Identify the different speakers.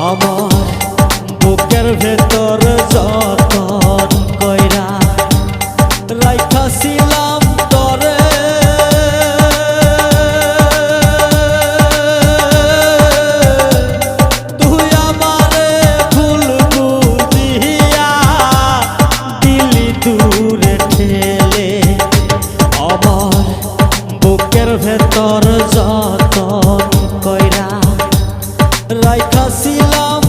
Speaker 1: আমার বুকের ভেতর যতন কইরা রাইখাছিলাম তরে তুই আমারে ভুল বুঝিয়া দিলি দূরে ঠেলে আমার বুকের ভেতর যতন কইরা রাইখাছিলাম